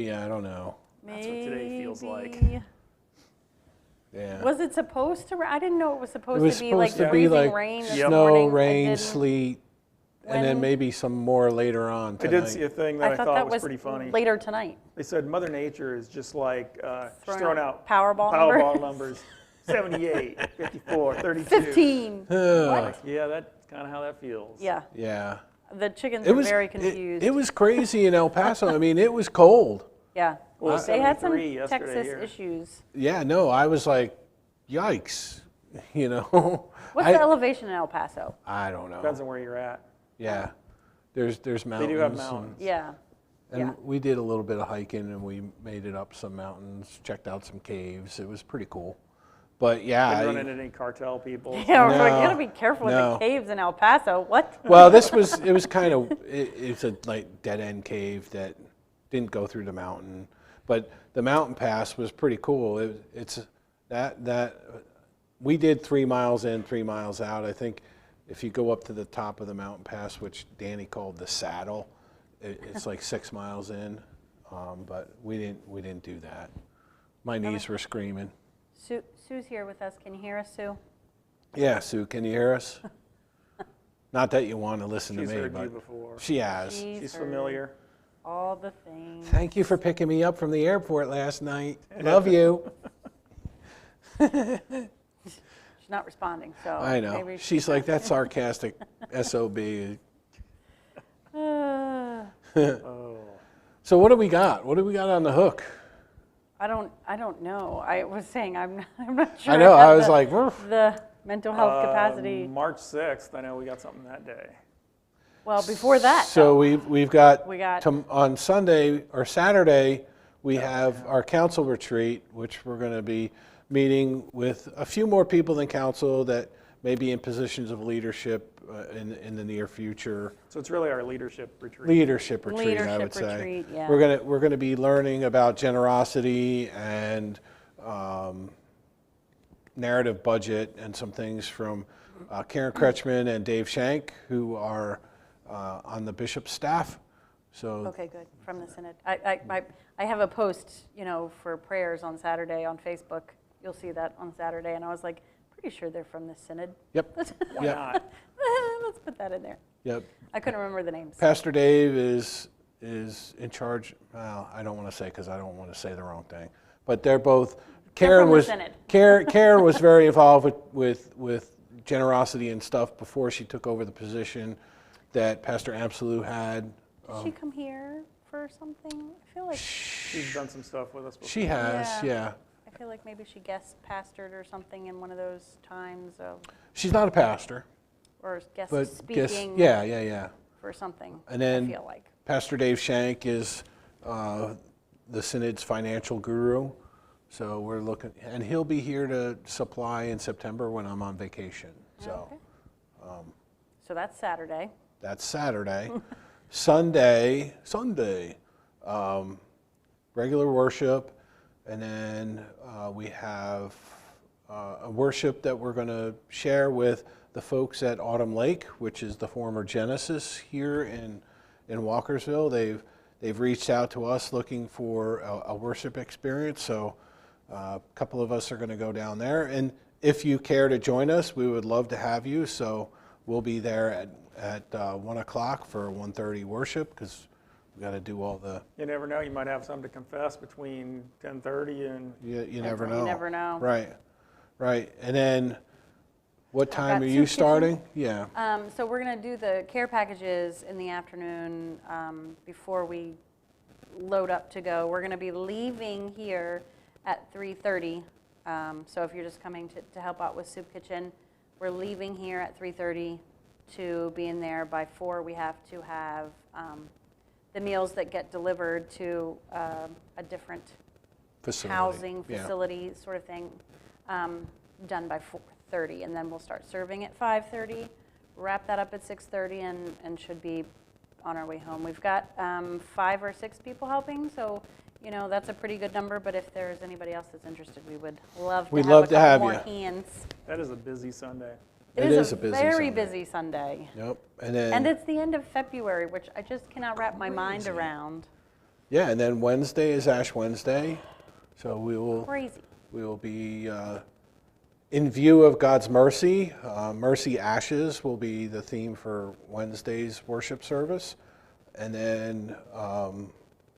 Yeah, I don't know. That's what today feels like. Maybe. Yeah. Was it supposed to? I didn't know it was It supposed was to be like supposed to be freezing like rain this snow, morning. It rain, didn't. sleet, and then When- maybe some more later on I tonight. did see a thing that I thought thought that was was pretty funny. later tonight. They said Mother Nature is just like she's Throwing throwing out out Powerball numbers. 78, 54, 32. 15. Ugh. Yeah, that's kind of how that feels. Yeah, Yeah. the chickens It were was very it- confused. It was crazy in El Paso. I mean, it was cold. Yeah, Well, it was they had some 73 yesterday Texas here. issues. Yeah, no, I was like, yikes, you know. What's I, the elevation in El Paso? I don't know. Depends on where you're at. Yeah, there's mountains. They do have and- mountains. Yeah, And yeah. we did a little bit of hiking, and we made it up some mountains, checked out some caves. It was pretty cool. But yeah, Didn't run into any cartel people. Yeah, we're like, you No, gotta be careful with no. the caves in El Paso. What? well, it was kind of, it's a like dead end cave that didn't go through the mountain, but the mountain pass was pretty cool. It's that we did 3 miles in, 3 miles out. I think if you go up to the top of the mountain pass, which Danny called the saddle, it's like 6 miles in, but we didn't do that. My knees were screaming. Sue's here with us. Can you hear us, Sue? Yeah, Sue, can you hear us? Not that you want to listen She's to me, heard you but before. she has. She's heard familiar. all the things. Thank you for picking me up from the airport last night. Love you. She's not responding, so I know. maybe She's like that sarcastic SOB. Oh. So what do we got? What do we got on the hook? I don't know. I was saying I'm not sure. I know. have I was the, like, "Woof." the mental health capacity. March 6th, I know we got something that day. Well, before that, So though, we've got, We got- on Sunday or Saturday, we have our council retreat, which we're going to be meeting with a few more people than council that may be in positions of leadership in the near future. So it's really our leadership retreat. Leadership retreat, I would Leadership say. retreat, yeah. We're gonna be learning about generosity and narrative budget and some things from Karen Kretschmann and Dave Shank, who are on the bishop's staff. So okay, good, from the Synod. I have a post, for prayers on Saturday on Facebook. You'll see that on Saturday, and I was like, pretty sure they're from the Synod. yep, Why Yep. not? Let's put that in there. yep. I couldn't remember the names. Pastor Dave is in charge. Well, I don't want to say because I don't want to say the wrong thing. But they're both. Karen from the was Synod. Karen was very involved with generosity and stuff before she took over the position that Pastor Amsalou had. Did she come here for something? I feel like She's done some stuff with us before. She has, yeah. I feel like maybe she guest pastored or something in one of those times, She's not a pastor, or guest but speaking yeah. for something. And then I feel like. Pastor Dave Shank is the Synod's financial guru. So we're looking, and he'll be here to supply in September when I'm on vacation. So Okay. So that's Saturday. that's Saturday. Sunday, regular worship, and then we have a worship that we're going to share with the folks at Autumn Lake, which is the former Genesis here in Walkersville. They've reached out to us looking for a worship experience, so a couple of us are going to go down there. And if you care to join us, we would love to have you. So we'll be there at 1 o'clock for 1:30 worship, because we got to do all the. You never know. You might have something to confess between 10:30 and. You never know. You never know. Right. And then, what time got are you soup kitchen. starting? Yeah. So we're going to do the care packages in the afternoon before we load up to go. We're going to be leaving here at 3:30. So if you're just coming to help out with Soup Kitchen, we're leaving here at 3:30 to be in there by 4. We have to have the meals that get delivered to a different Facility. housing Yeah. facility sort of thing done by 4:30, and then we'll start serving at 5:30, wrap that up at 6:30, and should be on our way home. We've got 5 or 6 people helping, so that's a pretty good number, but if there's anybody else that's interested, we would love to We'd have love a to couple have more you. hands. That is a busy Sunday. It is a busy very Sunday. busy Sunday. Yep. And then. And it's the end of February, which I just cannot wrap my mind Crazy. around. Yeah, and then Wednesday is Ash Wednesday, so Crazy. we will be in view of God's mercy. Mercy Ashes will be the theme for Wednesday's worship service, and then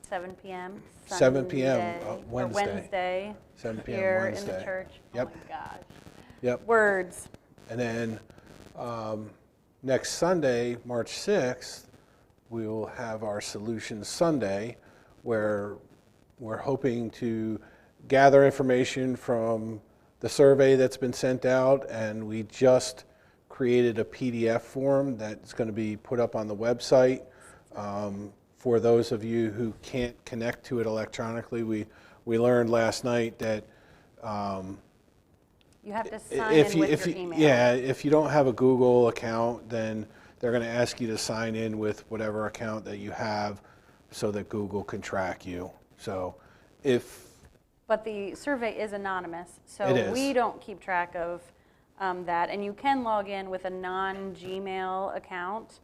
7 p.m. 7 p.m. Sunday, or Wednesday. Wednesday 7 p.m. here Wednesday. in the church. Yep. Oh my gosh. Yep. Words. And then next Sunday, March 6th, we will have our Solutions Sunday, where we're hoping to gather information from the survey that's been sent out, and we just created a PDF form that's going to be put up on the website. For those of you who can't connect to it electronically, we learned last night that You have to sign in with your email. yeah, if you don't have a Google account, then they're going to ask you to sign in with whatever account that you have so that Google can track you. So But the survey is anonymous, so It is. we don't keep track of that. And you can log in with a non-Gmail account,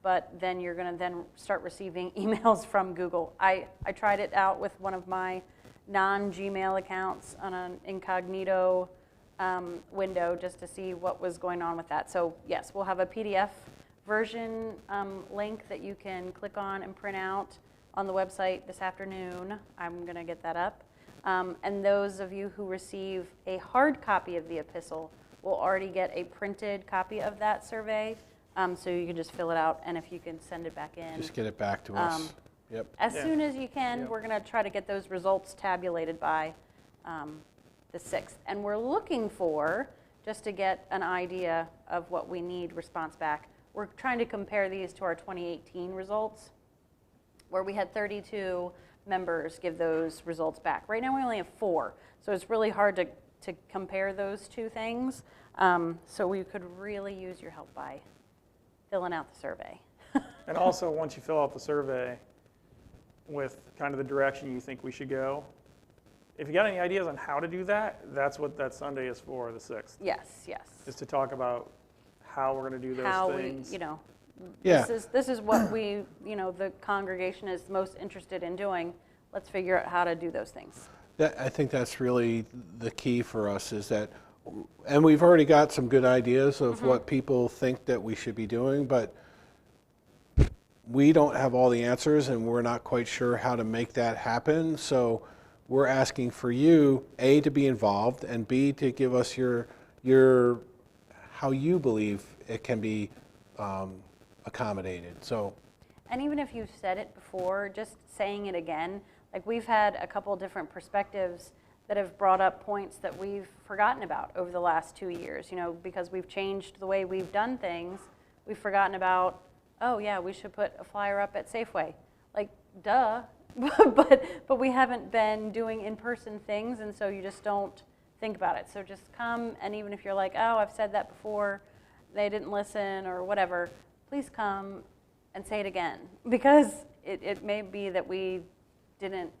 but then you're going to then start receiving emails from Google. I tried it out with one of my non-Gmail accounts on an incognito window just to see what was going on with that. So yes, we'll have a PDF version link that you can click on and print out on the website this afternoon. I'm going to get that up. And those of you who receive a hard copy of the epistle will already get a printed copy of that survey. So you can just fill it out, and if you can send it back in. just get it back to us. Yep. As Yeah. soon as you can, Yeah. we're going to try to get those results tabulated by the 6th. And we're looking for, just to get an idea of what we need response back, we're trying to compare these to our 2018 results, where we had 32 members give those results back. Right now we only have 4, so it's really hard to compare those two things. So we could really use your help by filling out the survey. And also, once you fill out the survey with kind of the direction you think we should go, if you got any ideas on how to do that, that's what that Sunday is for, the 6th, Yes, yes. is to talk about how we're going to do those How things. we, Yeah. this is what we, the congregation is most interested in doing. Let's figure out how to do those things. I think that's really the key for us is that, and we've already got some good ideas of what people think that we should be doing, but we don't have all the answers and we're not quite sure how to make that happen. So we're asking for you, A, to be involved, and B, to give us your how you believe it can be accommodated. So, And even if you've said it before, just saying it again, like we've had a couple different perspectives that have brought up points that we've forgotten about over the last 2 years, because we've changed the way we've done things. We've forgotten about, oh yeah, we should put a flyer up at Safeway. Like, duh, but we haven't been doing in-person things, and so you just don't think about it. So just come, and even if you're like, oh, I've said that before, they didn't listen or whatever, please come and say it again, because it may be that we didn't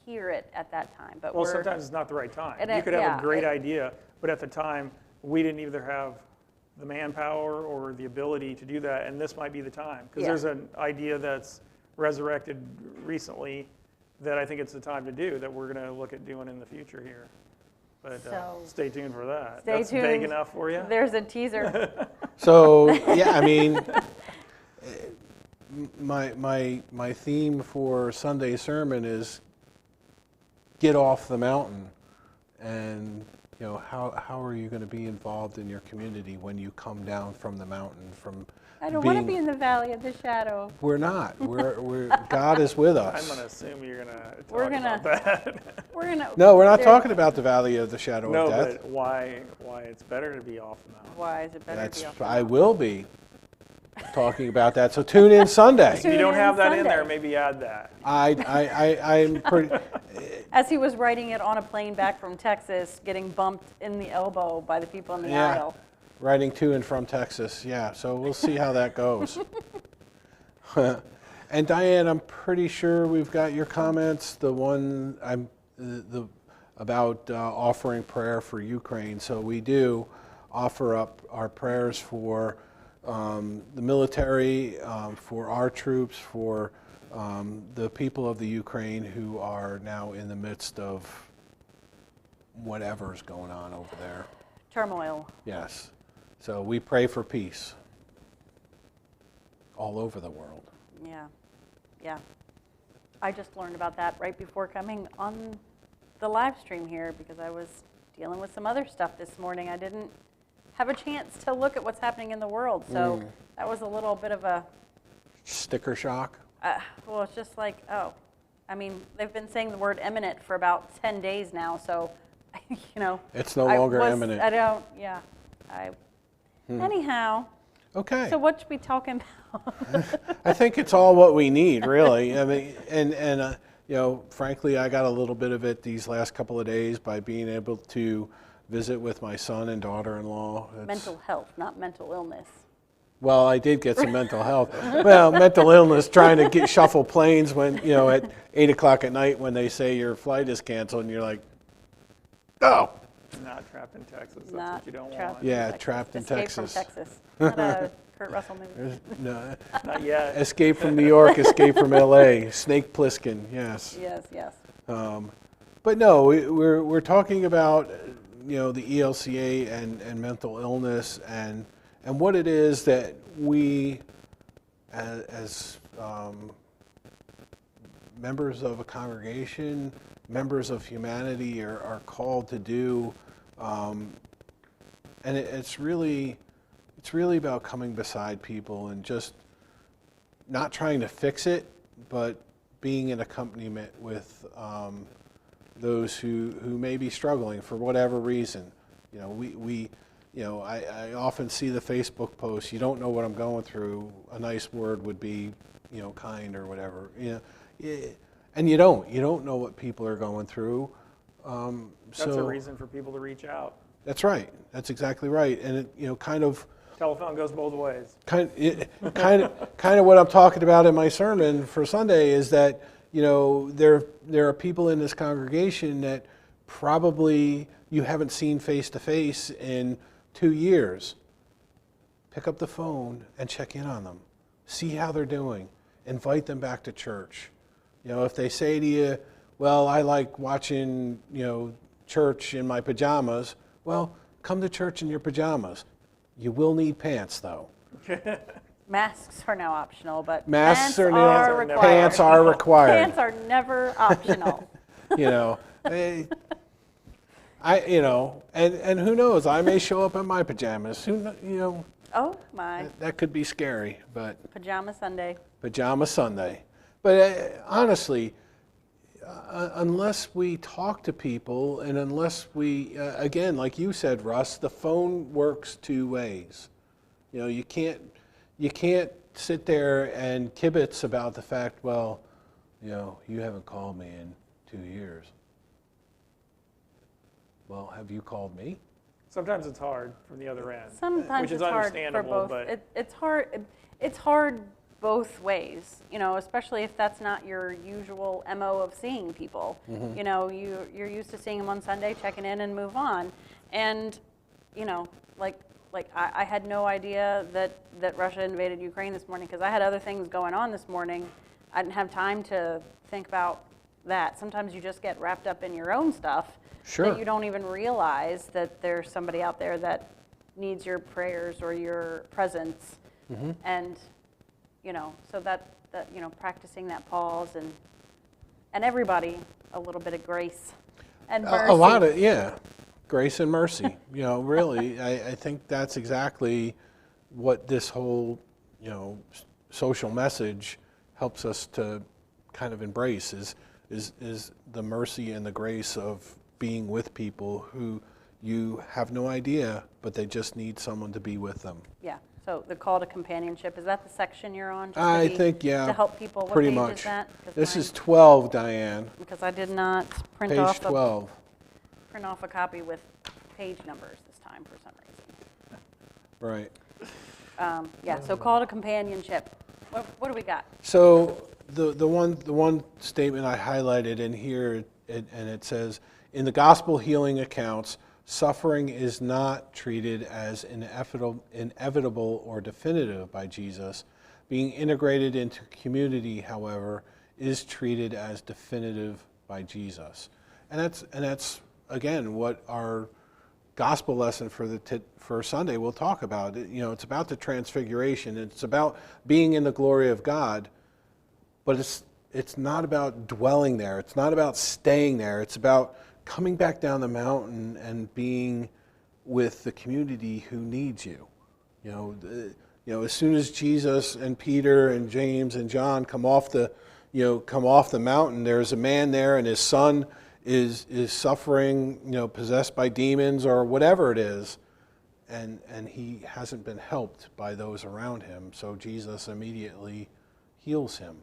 hear it at that time. But Well, sometimes it's not the right time. And You could have yeah, a great idea, but at the time, we didn't either have the manpower or the ability to do that, and this might be the time. Because Yeah. there's an idea that's resurrected recently that I think it's the time to do, that we're going to look at doing in the future here. But So- stay tuned for that. Stay That's tuned. vague enough for you? There's a teaser. so yeah, I mean, my theme for Sunday sermon is get off the mountain, and how are you going to be involved in your community when you come down from the mountain from I don't want to being- be in the valley of the shadow. We're not. We're God is with us. I'm going to assume you're going to We're talk gonna- about that. We're gonna. No, we're not there- talking about the valley of the shadow No, of death. but why it's better to be off the mountain. Why is it better to be off the I mountain? will be talking about that. So tune in Sunday. If you Tune don't in have that in Sunday. there, maybe add that. I'm pretty. As he was writing it on a plane back from Texas, getting bumped in the elbow by the people in the Yeah. aisle. Riding to and from Texas, yeah. So we'll see how that goes. And Diane, I'm pretty sure we've got your comments. The one about offering prayer for Ukraine. So we do offer up our prayers for the military, for our troops, for the people of the Ukraine who are now in the midst of whatever's going on over there. Turmoil. Yes. So we pray for peace all over the world. Yeah, yeah. I just learned about that right before coming on the live stream here because I was dealing with some other stuff this morning. I didn't have a chance to look at what's happening in the world, so that was a little bit of a... Sticker shock? Well, it's just like, oh, I mean, they've been saying the word imminent for about 10 days now, so, you know. It's no longer imminent. I don't, yeah. Anyhow. Okay. So what should we talking about? I think it's all what we need, really. I mean, and you know, frankly, I got a little bit of it these last couple of days by being able to visit with my son and daughter-in-law. Mental health, not mental illness. Well, I did get some mental health. Well, mental illness, trying to shuffle planes when, you know, at 8 o'clock at night when they say your flight is canceled and you're like, oh. Not trapped in Texas. That's Not what you don't trapped want. in Yeah, Texas. trapped in Escape Texas. from Texas. Not a Kurt Russell movie. No, Not yet. Escape from New York, Escape from L.A., Snake Plissken, yes. Yes, yes. But no, we're talking about, you know, the ELCA and mental illness and what it is that we, as members of a congregation, members of humanity, are called to do, and it's really about coming beside people and just not trying to fix it, but being in accompaniment with those who may be struggling for whatever reason. You know, we you know, I often see the Facebook posts, you don't know what I'm going through, a nice word would be, you know, kind or whatever. You know, and you don't know what people are going through. That's a reason for people to reach out. That's right. That's exactly right. And it, you know, kind of Telephone goes both ways. kind of what I'm talking about in my sermon for Sunday is that, you know, there are people in this congregation that probably you haven't seen face to face in 2 years. Pick up the phone and check in on them. See how they're doing. Invite them back to church. You know, if they say to you, well, I like watching, you know, church in my pajamas, well, come to church in your pajamas. You will need pants, though. Masks are now optional, but Masks are now required. Pants are required. Pants are never optional. You know, you know, and who knows? I may show up in my pajamas. Who you know? Oh my. That could be scary, but Pajama Sunday. Pajama Sunday. But honestly, unless we talk to people, and unless we, again, like you said, Russ, the phone works 2 ways. You know, you can't sit there and kibitz about the fact, well, you know, you haven't called me in 2 years. Well, have you called me? Sometimes it's hard from the other end. Sometimes Which is it's hard for understandable, both. but- It's hard. It's hard both ways. You know, especially if that's not your usual MO of seeing people. You know, you're used to seeing them on Sunday, checking in, and move on. And you know, like I had no idea that Russia invaded Ukraine this morning because I had other things going on this morning. I didn't have time to think about that. Sometimes you just get wrapped up in your own stuff. Sure. That you don't even realize that there's somebody out there that needs your prayers or your presence. And, you know, so that you know, practicing that pause and everybody a little bit of grace and mercy. A lot of, yeah, grace and mercy. You know, really, I think that's exactly what this whole, you know, social message helps us to kind of embrace is the mercy and the grace of being with people who you have no idea, but they just need someone to be with them. Yeah. So the call to companionship, is that the section you're on? Just I think, yeah, To help people. What pretty page much. is that? 'Cause This mine- is 12, Diane, because I did not print page off 12. a copy with page numbers this time for some reason. Right. Yeah. So call to companionship. What do we got? So the one statement I highlighted in here, and it says, in the gospel healing accounts, suffering is not treated as inevitable or definitive by Jesus, Being integrated into community, however, is treated as definitive by Jesus. And that's again what our gospel lesson for Sunday will talk about. It's about the transfiguration. It's about being in the glory of God, but it's not about dwelling there. It's not about staying there. It's about coming back down the mountain and being with the community who needs you. As soon as Jesus and Peter and James and John come off the mountain, there's a man there, and his son is suffering, possessed by demons or whatever it is, and he hasn't been helped by those around him. So Jesus immediately heals him.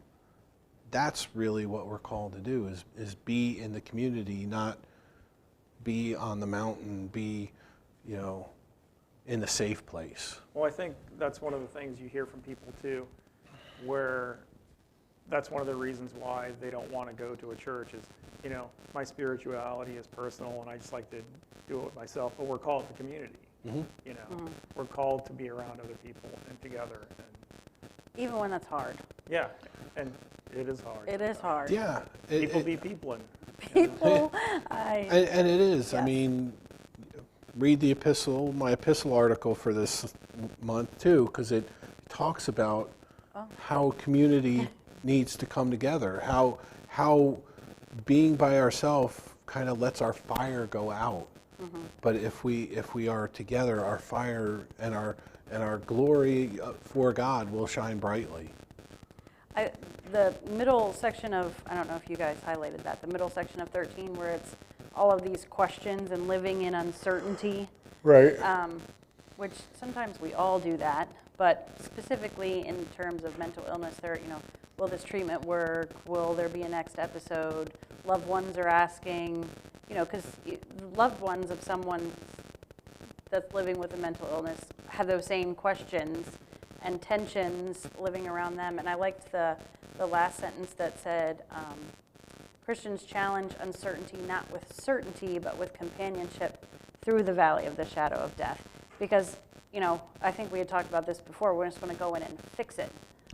That's really what we're called to do: is be in the community, not be on the mountain, be, in the safe place. Well, I think that's one of the things you hear from people too, where that's one of the reasons why they don't want to go to a church is, my spirituality is personal and I just like to do it myself, but we're called to community. Mm-hmm. We're called to be around other people and together. And Even when that's hard. yeah, and it is hard. It is hard. Yeah. People be people. And People, And it is. I Yes. mean, read my epistle article for this month too, because it talks about how community needs to come together, how being by ourselves kind of lets our fire go out. Mm-hmm. But if we are together, our fire and our glory for God will shine brightly. The middle section of, I don't know if you guys highlighted that, the middle section of 13 where it's all of these questions and living in uncertainty, Right. which sometimes we all do that, but specifically in terms of mental illness, will this treatment work? Will there be a next episode? Loved ones are asking, because loved ones of someone that's living with a mental illness have those same questions and tensions living around them. And I liked the last sentence that said, Christians challenge uncertainty not with certainty, but with companionship through the valley of the shadow of death. Because, I think we had talked about this before, we're just going to go in and fix it.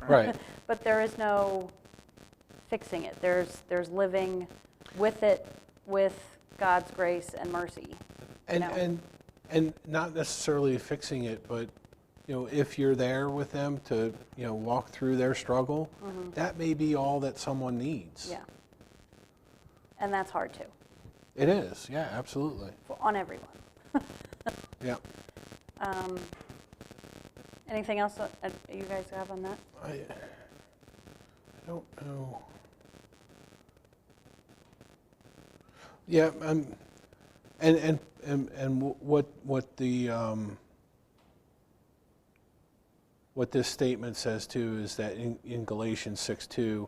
Right. But there is no fixing it. There's living with it, with God's grace and mercy. And not necessarily fixing it, but if you're there with them to walk through their struggle, that may be all that someone needs. Yeah. And that's hard too, It is. Yeah, absolutely. on everyone. Yeah. Anything else that you guys have on that? I don't know. Yeah, and what this statement says too is that in Galatians 6:2,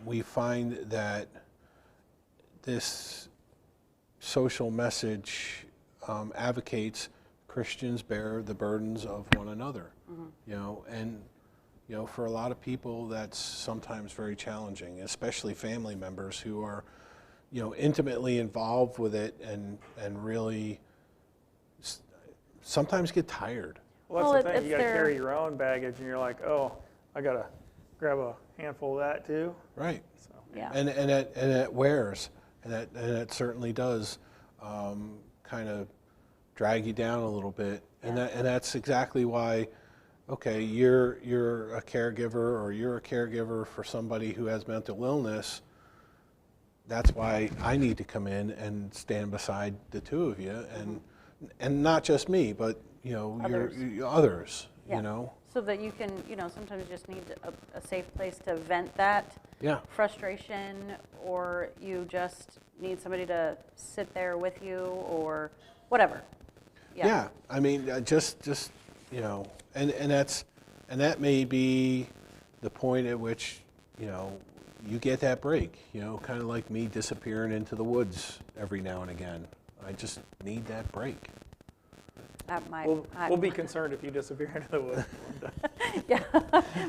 we find that this social message advocates Christians bear the burdens of one another. And for a lot of people that's sometimes very challenging, especially family members who are intimately involved with it and really sometimes get tired. well, that's the it's thing. You got to their- carry your own baggage, and you're like, oh, I got to grab a handful of that too. Right. So Yeah. And it wears, and it certainly does kind of drag you down a little bit, and Yeah. that's exactly why. Okay, you're a caregiver, or you're a caregiver for somebody who has mental illness. That's why I need to come in and stand beside the two of you, and not just me, but Others. your others. Yeah. So that you can, sometimes you just need a safe place to vent that Yeah. frustration, or you just need somebody to sit there with you, or whatever. Yeah, I mean, just and that may be the point at which you get that break. Kind of like me disappearing into the woods every now and again. I just need that break. we'll be concerned if you disappear into the woods. Yeah.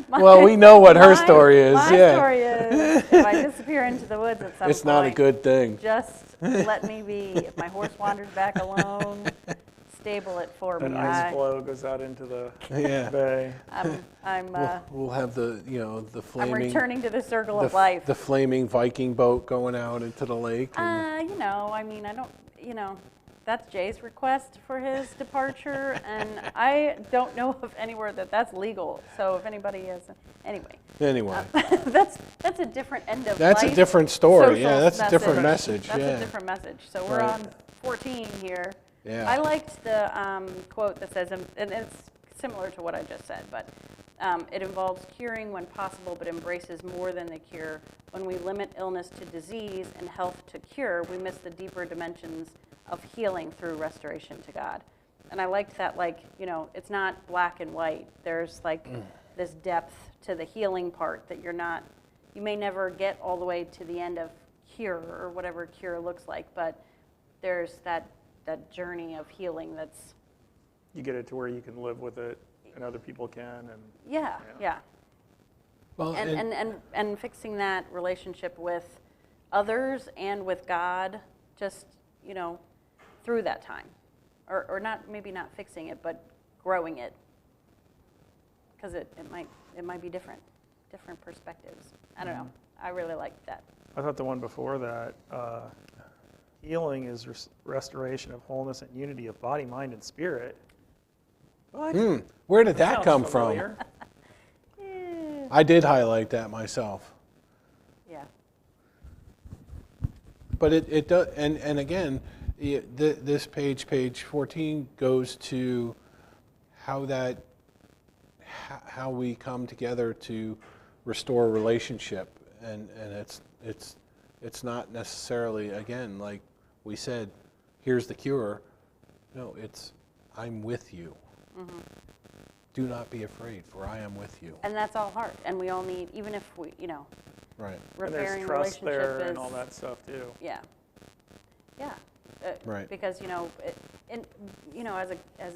Well, we know what her My- story is. My Yeah, story is, if I disappear into the woods at some it's not a point, good thing. just let me be. If my horse wanders back alone, stable it for An me. ice floe goes out into the Yeah. bay. We'll have the the I'm flaming returning to the circle the, of life. the flaming Viking boat going out into the lake. And, I mean, I don't, that's Jay's request for his departure, and I don't know of anywhere that's legal. So if anybody has, anyway, anyway, that's a different end of that's life. a different story. social Yeah, that's a different message. That's yeah. a different message. So we're Right. on 14 here. Yeah. I liked the quote that says, and it's similar to what I just said, but it involves curing when possible, but embraces more than the cure. When we limit illness to disease and health to cure, we miss the deeper dimensions of healing through restoration to God. And I liked that, it's not black and white. There's this depth to the healing part that you may never get all the way to the end of cure or whatever cure looks like, but there's that journey of healing that's, You get it to where you can live with it, and other people can, and yeah. Well, And fixing that relationship with others and with God, just, through that time. Or maybe not fixing it, but growing it. Because it might be different perspectives. I don't know. I really liked that. I thought the one before that, healing is restoration of wholeness and unity of body, mind, and spirit. What? where did that Sounds come familiar. from? I did highlight that myself. Yeah. But it does, and again, this page 14, goes to how we come together to restore a relationship, and it's not necessarily, again, like we said, here's the cure. No, it's I'm with you. Mm-hmm. Do not be afraid, for I am with you. And that's all hard. And we all need, even if we, Right. And repairing there's trust relationship there is, and all that stuff too. Yeah. Yeah. Right. Because, as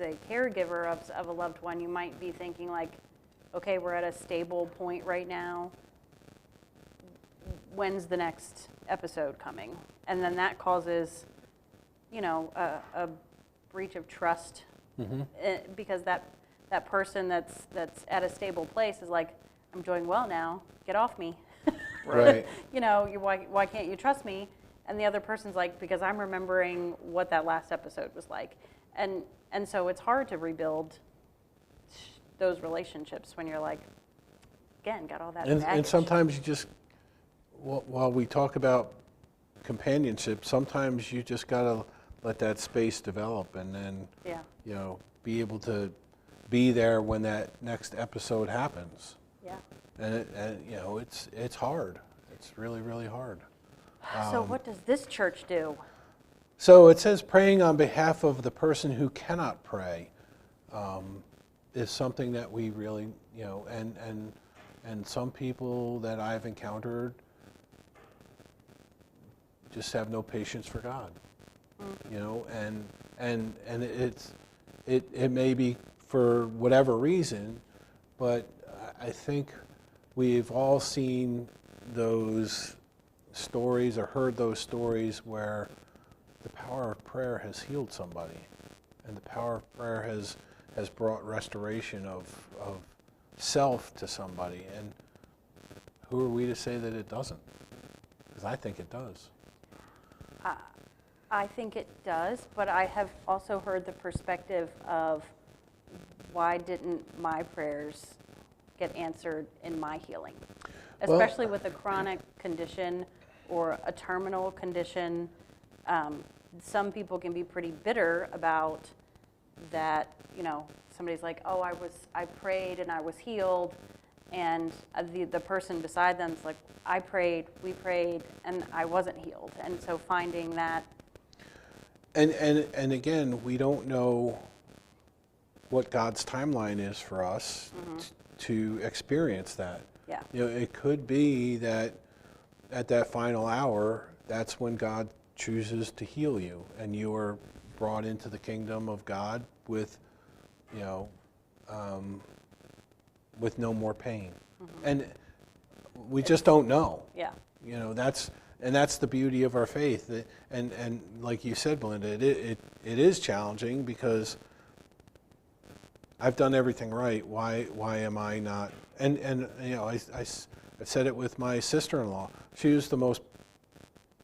a caregiver of a loved one, you might be thinking like, okay, we're at a stable point right now. When's the next episode coming? And then that causes, a breach of trust, because that person that's at a stable place is like, I'm doing well now. Get off me. Right. Why can't you trust me? And the other person's like, because I'm remembering what that last episode was like. And so it's hard to rebuild those relationships when you're like, again, got all that And baggage. sometimes you just, while we talk about companionship, sometimes you just got to let that space develop, and then, Yeah. be able to be there when that next episode happens. Yeah. And it's hard. It's really, really hard. So what does this church do? So it says praying on behalf of the person who cannot pray is something that we really, and some people that I've encountered just have no patience for God, and it may be for whatever reason, but I think we've all seen those stories or heard those stories where the power of prayer has healed somebody, and the power of prayer has brought restoration of self to somebody. And who are we to say that it doesn't? Because I think it does. I think it does, but I have also heard the perspective of why didn't my prayers get answered in my healing? Well, Especially with a chronic condition or a terminal condition. Some people can be pretty bitter about that, somebody's like, oh, I prayed and I was healed, and the person beside them is like, I prayed, we prayed, and I wasn't healed. And so finding that. And again, we don't know what God's timeline is for us to experience that. Yeah. It could be that at that final hour, that's when God chooses to heal you, and you are brought into the kingdom of God with, with no more pain. And we just don't know. Yeah. And that's the beauty of our faith. And like you said, Belinda, it is challenging because I've done everything right. Why am I not? And you know, I've said it with my sister-in-law. She was the most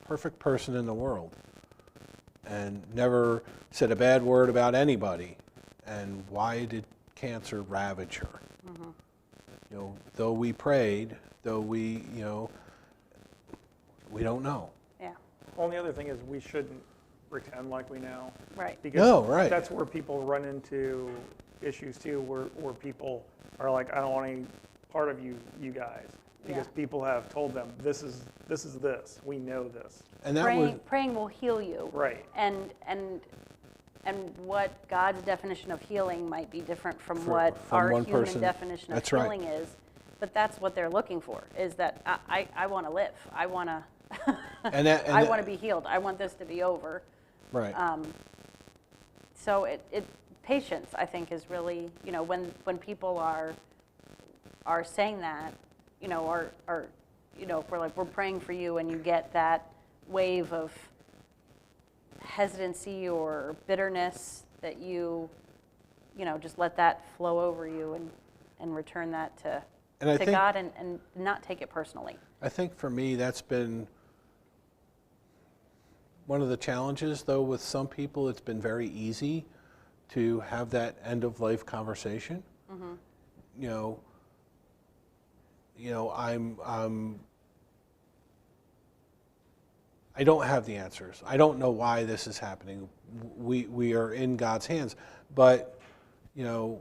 perfect person in the world and never said a bad word about anybody. And why did cancer ravage her? You know, though we prayed, though we, you know, we don't know. Yeah, Well, and the other thing is we shouldn't pretend like we know. right. Because No, right. that's where people run into issues too, where people are like, I don't want any part of you guys. Because Yeah. people have told them, this is this. We know this. And that was, Praying will heal you. Right. And what God's definition of healing might be different from From what our one human person. definition of That's right. healing is. But that's what they're looking for, is that I want to live. I want to and that, and I that- want to be healed. I want this to be over. right. So patience, I think, is really, you know, when people are saying that, you know, or you know, if we're praying for you and you get that wave of hesitancy or bitterness, that you know, just let that flow over you and return that to And I think- God and not take it personally. I think for me, that's been one of the challenges, though, with some people. It's been very easy to have that end of life conversation. You know, I don't have the answers. I don't know why this is happening. We are in God's hands, but you know,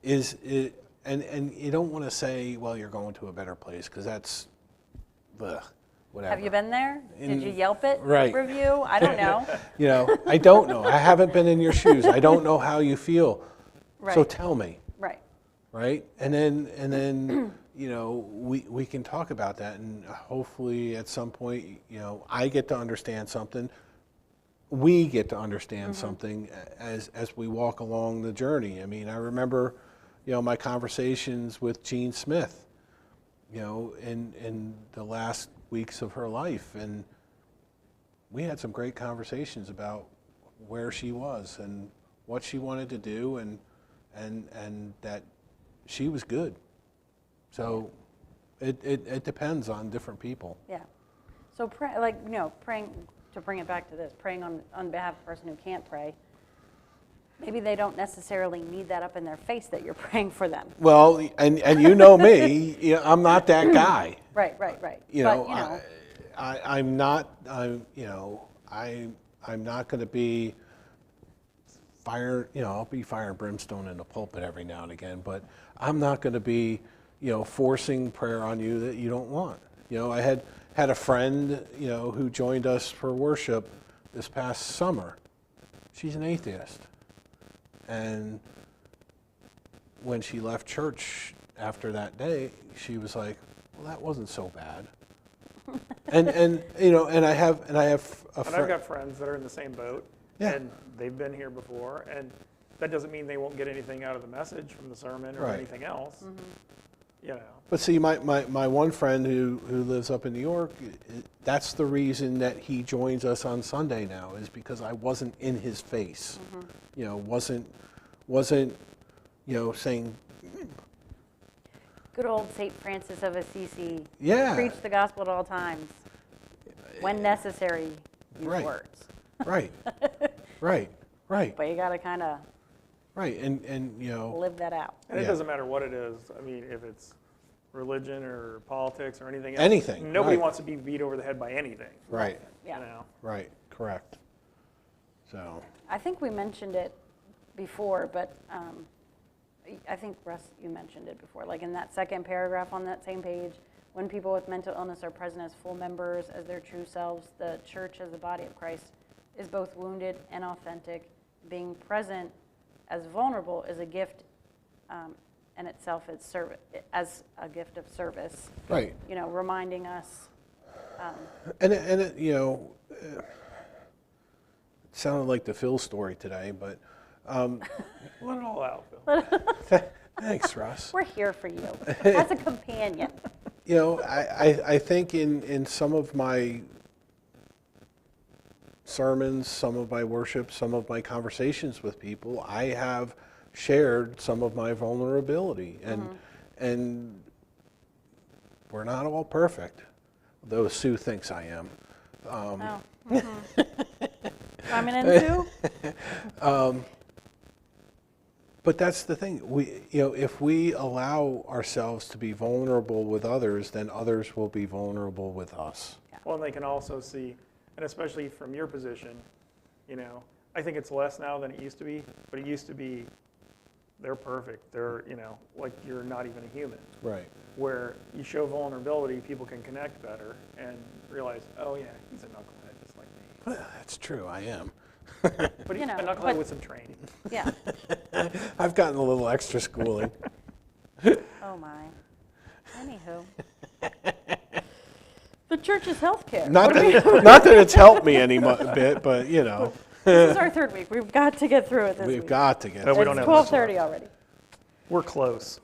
is it? And you don't want to say, well, you're going to a better place, because that's, ugh, whatever. Have you been there? Did you In- Yelp it right. review? I don't know. You know, I don't know. I haven't been in your shoes. I don't know how you feel. So Right. tell me, Right. right? And then you know, we can talk about that, and hopefully at some point, you know, I get to understand something. We get to understand something as we walk along the journey. I mean, I remember, you know, my conversations with Jean Smith, you know, in the last weeks of her life, and we had some great conversations about where she was and what she wanted to do, and that she was good. So it depends on different people. Yeah. So pray, like, you know, praying, to bring it back to this, praying on behalf of a person who can't pray, maybe they don't necessarily need that up in their face that you're praying for them. Well, and you know me, you know, I'm not that guy. Right. You But, know, you know, I'm not. I'm not going to be fire. You know, I'll be fire and brimstone in the pulpit every now and again, but I'm not going to be, you know, forcing prayer on you that you don't want. You know, I had a friend, you know, who joined us for worship this past summer. She's an atheist, and when she left church after that day, she was like, "Well, that wasn't so bad." and you know, and I have a And I've friend. got friends that are in the same boat, Yeah. and they've been here before, and that doesn't mean they won't get anything out of the message from the sermon or Right. anything else. You know, But see, my one friend who lives up in New York, that's the reason that he joins us on Sunday now, is because I wasn't in his face. You know, wasn't you know, saying, good old St. Francis of Assisi. Yeah. Preach the gospel at all times. When necessary, use Right. words. right, right, But you got to kind of right, and you know, live that out. and it Yeah. doesn't matter what it is. I mean, if it's religion or politics or anything else. Anything, Nobody right. wants to be beat over the head by anything. right, Yeah. You know. right, correct. So, I think we mentioned it before, but I think, Russ, you mentioned it before, like in that second paragraph on that same page, when people with mental illness are present as full members, as their true selves, the church as the body of Christ is both wounded and authentic. Being present as vulnerable is a gift in itself, as a gift of service, right. you know, reminding us. And it, you know, it sounded like the Phil story today, but Let it all out, Phil. thanks, Russ. We're here for you as a companion. You know, I think in some of my sermons, some of my worship, some of my conversations with people, I have shared some of my vulnerability, and we're not all perfect, though Sue thinks I am. Oh. Coming in too? But that's the thing. If we allow ourselves to be vulnerable with others, then others will be vulnerable with us. Well, and they can also see, and especially from your position, I think it's less now than it used to be, but it used to be they're perfect. They're, like you're not even a human. Right. Where you show vulnerability, people can connect better and realize, oh yeah, he's a knucklehead just like me. Well, that's true. I am. But he's a knucklehead but- with some training. Yeah. I've gotten a little extra schooling. Oh, my. Anywho. The church is healthcare. Not that it's helped me any bit, but This is our third week. We've got to get through it this we've week. got to get. No, we through don't it. have It's much 12:30 already. We're close.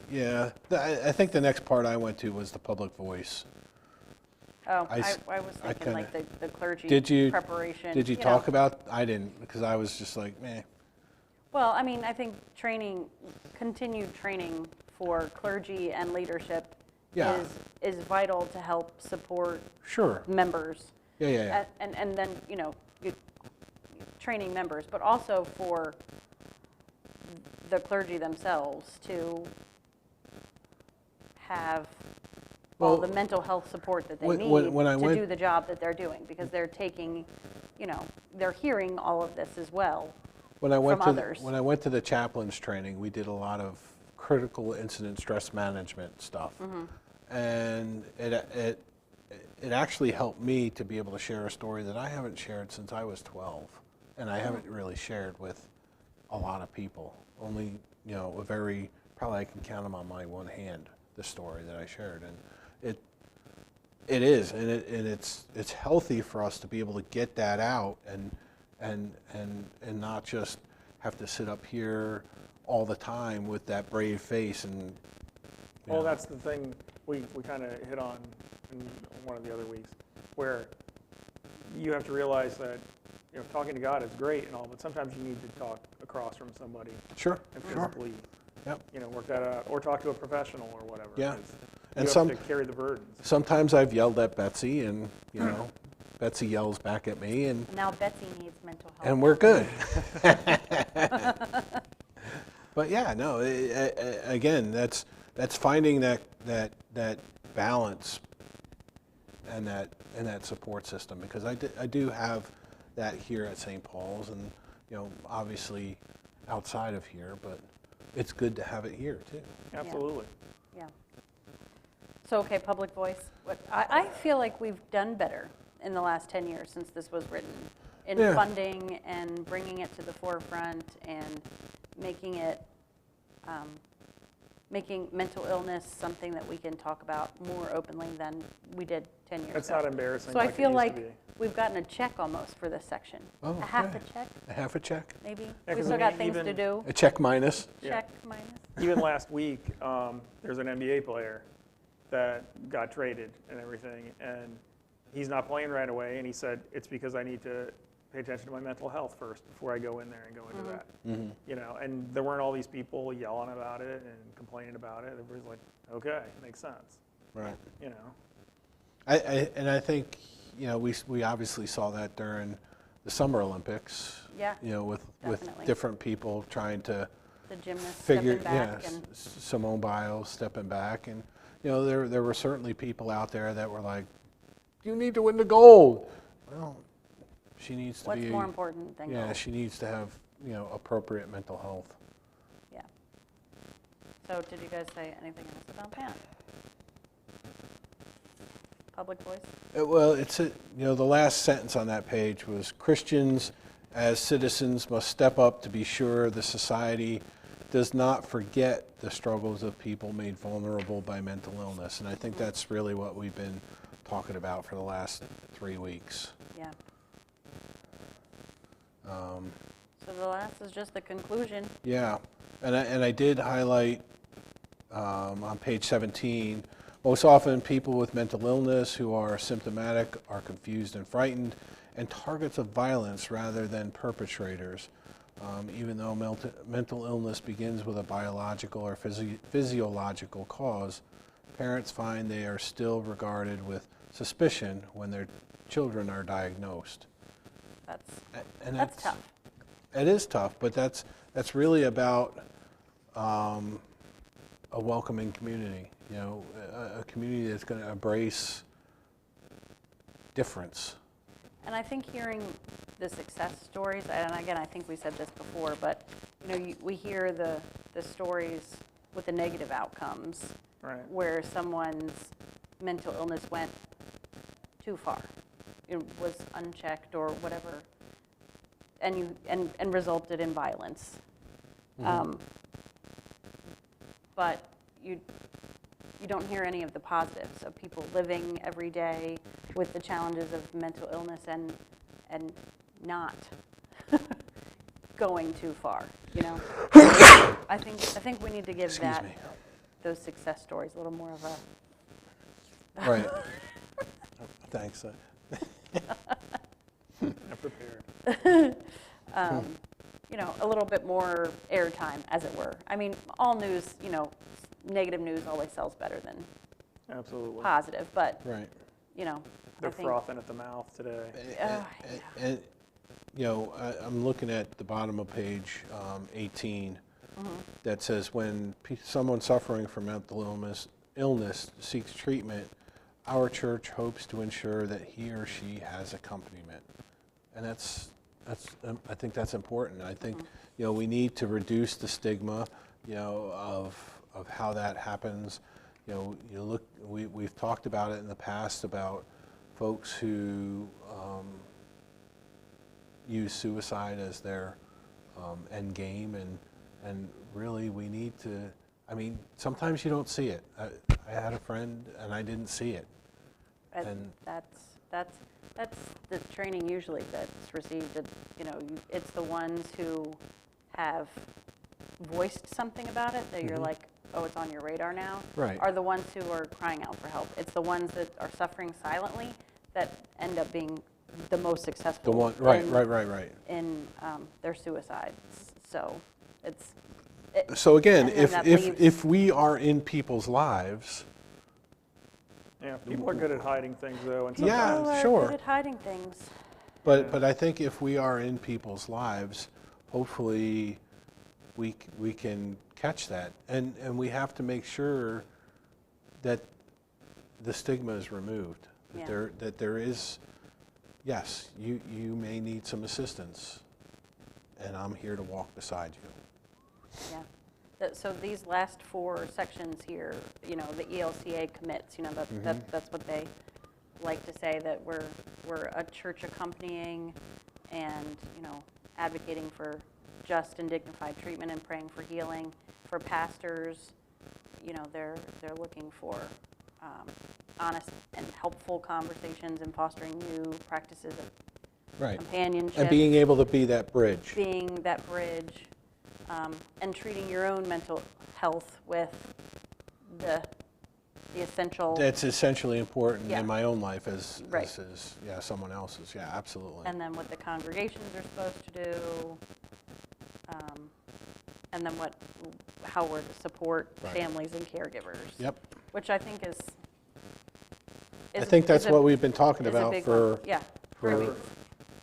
Yeah, I think the next part I went to was the public voice. Oh, I I s- was I thinking like kinda- the clergy Did you preparation. Did you know. talk about? I didn't, because I was just like, meh. Well, I mean, I think continued training for clergy and leadership Yeah. is vital to help support Sure. members. Yeah. And then, training members, but also for the clergy themselves to have all Well, the mental health support that they when- need when I to went- do the job that they're doing, because they're taking, they're hearing all of this as well. When I went from to others. when I went to the chaplain's training, we did a lot of critical incident stress management stuff, and it actually helped me to be able to share a story that I haven't shared since I was 12, and I haven't really shared with a lot of people. Only a very, probably I can count them on my one hand, the story that I shared, and it is, and it's healthy for us to be able to get that out and not just have to sit up here all the time with that brave face and. Well, that's the thing we kind of hit on in one of the other weeks, where you have to realize that talking to God is great and all, but sometimes you need to talk across from somebody Sure. and Sure. physically, Yep. work that out, or talk to a professional or whatever. Yeah. 'cause And you some- have to carry the burdens. Sometimes I've yelled at Betsy, and Betsy yells back at me, and Now Betsy needs mental health. we're good. But yeah, no. Again, that's finding that balance and that support system, because I do have that here at St. Paul's, and obviously outside of here, but it's good to have it here too. Absolutely. Yeah. So, okay, public voice. I feel like we've done better in the last 10 years since this was written in Yeah. funding and bringing it to the forefront and making it, making mental illness something that we can talk about more openly than we did 10 years That's ago. not embarrassing. So I like feel it used like to be. we've gotten a check almost for this section. Oh, A half okay. a check, A half a check, maybe. Yeah, We 'cause still I got mean, things to even- do. a check minus. Yeah. Check minus. Even last week, there's an NBA player that got traded and everything, and he's not playing right away, and he said, it's because I need to pay attention to my mental health first before I go in there and go into that. And there weren't all these people yelling about it and complaining about it. Everybody's like, okay, makes sense, Right. I think we obviously saw that during the Summer Olympics. Yeah, With definitely. different people trying to The gymnast figure, stepping back and Simone Biles stepping back, and there were certainly people out there that were like, "You need to win the gold." Well, she needs to what's be. more important than Yeah, gold? she needs to have appropriate mental health. Yeah. So did you guys say anything else about that? Public voice? Well, the last sentence on that page was, Christians as citizens must step up to be sure the society does not forget the struggles of people made vulnerable by mental illness. And I think that's really what we've been talking about for the last 3 weeks. Yeah. So the last is just the conclusion. Yeah, and I did highlight on page 17, Most often, people with mental illness who are symptomatic are confused and frightened and targets of violence rather than perpetrators. Even though mental illness begins with a biological or physiological cause, parents find they are still regarded with suspicion when their children are diagnosed. That's tough. It is tough, but that's really about a welcoming community. You know, a community that's going to embrace difference. And I think hearing the success stories, and again, I think we said this before, but you know, we hear the stories with the negative outcomes, Right. where someone's mental illness went too far, it was unchecked or whatever, and resulted in violence. But you don't hear any of the positives of people living every day with the challenges of mental illness and not going too far. You know, I think we need to give Excuse me. those success stories a little more of a. Right. Thanks. I'm prepared. You know, a little bit more airtime, as it were. I mean, all news, you know, negative news always sells better than Absolutely. positive, but Right. you know, They're I think, frothing at the mouth today. yeah. And, you know, I'm looking at the bottom of page 18 that says when someone suffering from mental illness seeks treatment, our church hopes to ensure that he or she has accompaniment. And I think that's important. I think, you know, we need to reduce the stigma, you know, of how that happens. You know, you look, we've talked about it in the past about folks who use suicide as their end game, and really we need to, I mean, sometimes you don't see it. I had a friend and I didn't see it. And That's the training usually that's received. You know, it's the ones who have voiced something about it that you're like, oh, it's on your radar now. Right. Are the ones who are crying out for help. It's the ones that are suffering silently that end up being the most successful. The one, right. In their suicides. So it's. So again, and then that if we are in people's lives, Yeah, people are good at hiding things though, and Yeah. sometimes People are sure. good at hiding things. but I think if we are in people's lives, hopefully we can catch that, and we have to make sure that the stigma is removed. Yeah. That there is, yes, you may need some assistance, and I'm here to walk beside you. Yeah. So these last 4 sections here, you know, the ELCA commits, you know, that's what they like to say, that we're a church accompanying and, you know, advocating for just and dignified treatment and praying for healing. For pastors, you know, they're looking for honest and helpful conversations and fostering new practices of Right. companionship. And being able to be that bridge. Being that bridge, and treating your own mental health with the essential. That's essentially important Yeah. in my own life as Right. someone else's. Yeah, absolutely. And then what the congregations are supposed to do, and then how we're to support Right. families and caregivers. Yep. Which I think is I think that's is a- what we've been talking is a about big for one. Yeah. for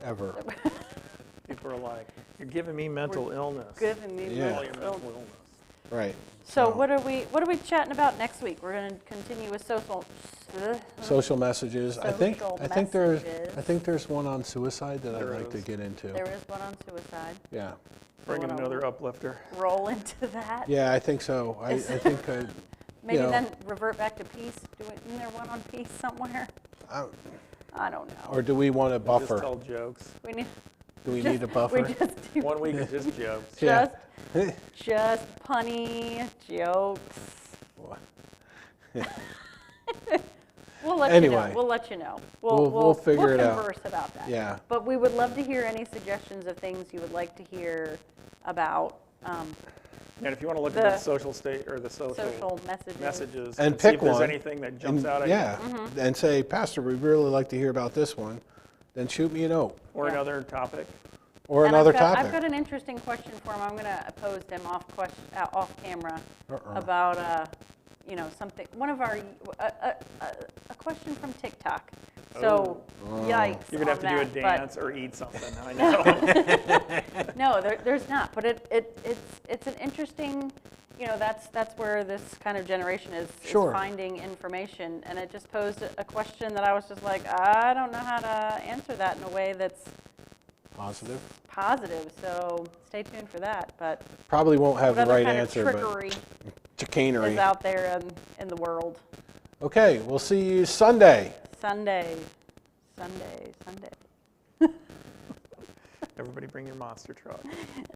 ever. people are like, you're giving me mental illness. giving me Yeah. All your mental mental illness. illness. Right. So what are we chatting about next week? We're going to continue with Social messages. I think messages. there's one on suicide that I'd There like to is. get into. There is one on suicide. Yeah. Bringing wanna- another uplifter. Roll into that. Yeah, I think so. I think Maybe know. then revert back to peace. Isn't there one on peace somewhere? I don't know. or do we want a Just buffer? tell jokes. Do we need a buffer? We just do 1 week is just jokes. Yeah. just punny jokes. We'll let you Anyway. know. We'll let you know. We'll figure it out. We'll converse about that. Yeah. But we would love to hear any suggestions of things you would like to hear about. And if you want to look at the social state or the social messages. messages And see pick if there's one, anything that jumps And, out at you. yeah, and say, Pastor, we'd really like to hear about this one. Then shoot me a note Or Yeah. another topic. or And another I've got, topic. I've got an interesting question for him. I'm going to pose to him off camera Uh-uh. about, something. One of our a question from TikTok. So, yikes! You're gonna have to do a on that, but- dance or eat something. I know. No, there's not. But it's an interesting. That's where this kind of generation is Sure. finding information, and it just posed a question that I was just like, I don't know how to answer that in a way that's Positive. positive. So stay tuned for that. But Probably won't have what the other right kind answer, of but trickery chicanery. is out there in the world? Okay, we'll see you Sunday. Sunday. Everybody bring your monster truck.